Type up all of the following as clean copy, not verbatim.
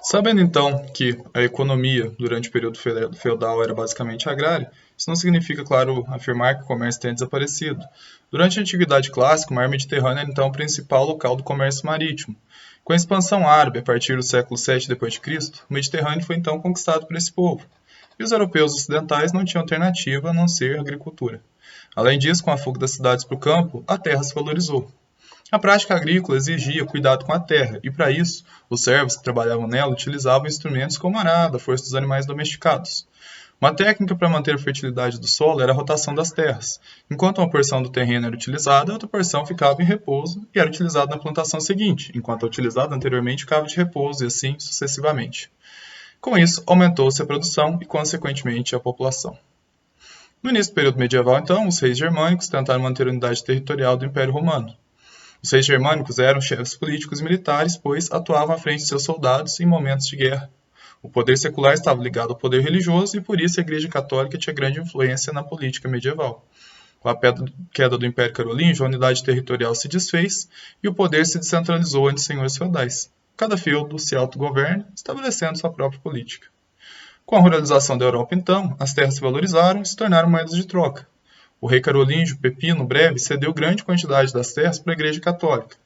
Sabendo então que a economia durante o período feudal era basicamente agrária, isso não significa, claro, afirmar que o comércio tenha desaparecido. Durante a Antiguidade Clássica, o mar Mediterrâneo era então o principal local do comércio marítimo. Com a expansão árabe a partir do século VII d.C., o Mediterrâneo foi então conquistado por esse povo, e os europeus ocidentais não tinham alternativa a não ser a agricultura. Além disso, com a fuga das cidades para o campo, a terra se valorizou. A prática agrícola exigia cuidado com a terra, e para isso, os servos que trabalhavam nela utilizavam instrumentos como arada, a força dos animais domesticados. Uma técnica para manter a fertilidade do solo era a rotação das terras. Enquanto uma porção do terreno era utilizada, outra porção ficava em repouso e era utilizada na plantação seguinte, enquanto a utilizada anteriormente ficava de repouso, e assim sucessivamente. Com isso, aumentou-se a produção e, consequentemente, a população. No início do período medieval, então, os reis germânicos tentaram manter a unidade territorial do Império Romano. Os reis germânicos eram chefes políticos e militares, pois atuavam à frente de seus soldados em momentos de guerra. O poder secular estava ligado ao poder religioso e por isso a Igreja Católica tinha grande influência na política medieval. Com a queda do Império Carolíngio, a unidade territorial se desfez e o poder se descentralizou entre senhores feudais. Cada feudo se autogoverna, estabelecendo sua própria política. Com a ruralização da Europa, então, as terras se valorizaram e se tornaram moedas de troca. O rei carolíngio Pepino Breve cedeu grande quantidade das terras para a Igreja Católica,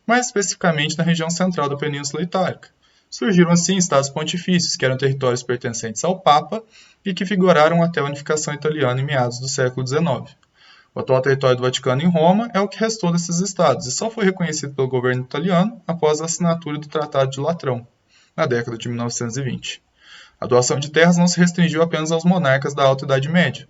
mais especificamente na região central da Península Itálica. Surgiram assim estados pontifícios, que eram territórios pertencentes ao Papa e que figuraram até a unificação italiana em meados do século XIX. O atual território do Vaticano em Roma é o que restou desses estados e só foi reconhecido pelo governo italiano após a assinatura do Tratado de Latrão, na década de 1920. A doação de terras não se restringiu apenas aos monarcas da Alta Idade Média.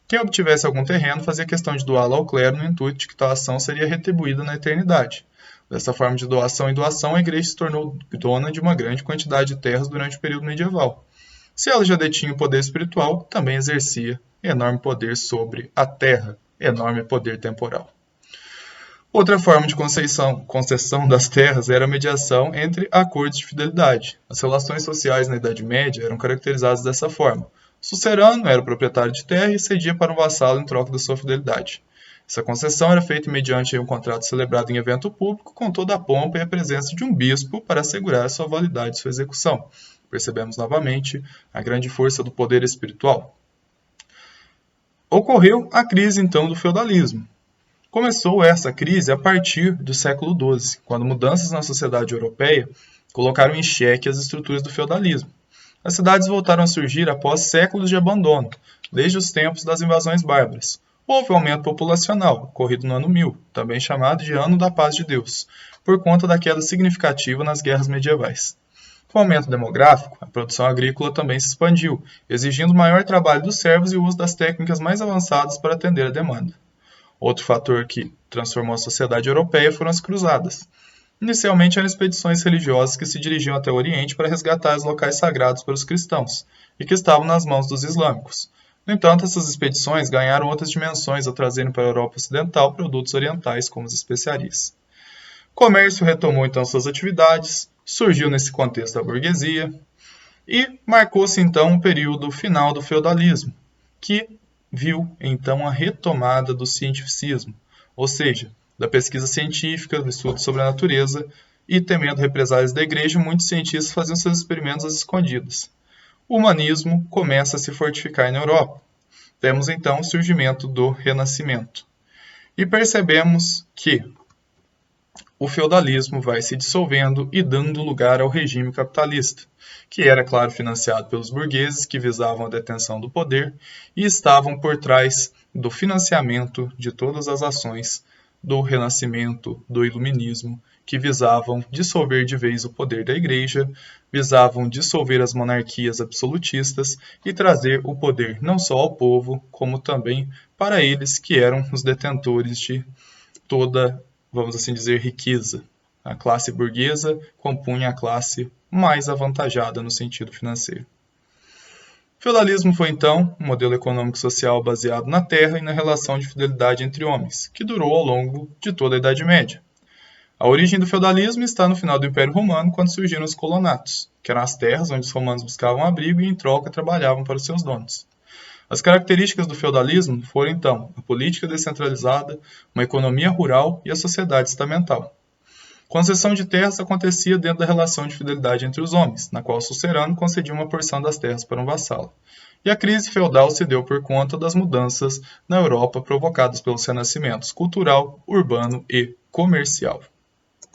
Quem obtivesse algum terreno fazia questão de doá-lo ao clero no intuito de que tal ação seria retribuída na eternidade. Dessa forma de doação em doação, a igreja se tornou dona de uma grande quantidade de terras durante o período medieval. Se ela já detinha o poder espiritual, também exercia enorme poder sobre a terra, enorme poder temporal. Outra forma de concessão das terras era a mediação entre acordos de fidelidade. As relações sociais na Idade Média eram caracterizadas dessa forma. O sucerano era o proprietário de terra e cedia para um vassalo em troca da sua fidelidade. Essa concessão era feita mediante um contrato celebrado em evento público, com toda a pompa e a presença de um bispo para assegurar sua validade e sua execução. Percebemos novamente a grande força do poder espiritual. Ocorreu a crise, então, do feudalismo. Começou essa crise a partir do século XII, quando mudanças na sociedade europeia colocaram em xeque as estruturas do feudalismo. As cidades voltaram a surgir após séculos de abandono, desde os tempos das invasões bárbaras. Houve um aumento populacional, ocorrido no ano 1000, também chamado de Ano da Paz de Deus, por conta da queda significativa nas guerras medievais. Com o aumento demográfico, a produção agrícola também se expandiu, exigindo maior trabalho dos servos e o uso das técnicas mais avançadas para atender a demanda. Outro fator que transformou a sociedade europeia foram as cruzadas. Inicialmente eram expedições religiosas que se dirigiam até o Oriente para resgatar os locais sagrados para os cristãos, e que estavam nas mãos dos islâmicos. No entanto, essas expedições ganharam outras dimensões ao trazerem para a Europa Ocidental produtos orientais como as especiarias. O comércio retomou então suas atividades, surgiu nesse contexto a burguesia, e marcou-se então o período final do feudalismo, que viu então a retomada do cientificismo, ou seja, da pesquisa científica, do estudo sobre a natureza, e temendo represálias da igreja, muitos cientistas faziam seus experimentos às escondidas. O humanismo começa a se fortificar na Europa. Temos então o surgimento do Renascimento. E percebemos que o feudalismo vai se dissolvendo e dando lugar ao regime capitalista, que era, claro, financiado pelos burgueses que visavam a detenção do poder e estavam por trás do financiamento de todas as ações do Renascimento, do Iluminismo, que visavam dissolver de vez o poder da Igreja, visavam dissolver as monarquias absolutistas e trazer o poder não só ao povo, como também para eles que eram os detentores de toda, vamos assim dizer, riqueza. A classe burguesa compunha a classe mais avantajada no sentido financeiro. O feudalismo foi, então, um modelo econômico-social baseado na terra e na relação de fidelidade entre homens, que durou ao longo de toda a Idade Média. A origem do feudalismo está no final do Império Romano, quando surgiram os colonatos, que eram as terras onde os romanos buscavam abrigo e, em troca, trabalhavam para os seus donos. As características do feudalismo foram, então, a política descentralizada, uma economia rural e a sociedade estamental. Concessão de terras acontecia dentro da relação de fidelidade entre os homens, na qual o sucerano concedia uma porção das terras para um vassalo. E a crise feudal se deu por conta das mudanças na Europa provocadas pelos renascimentos cultural, urbano e comercial.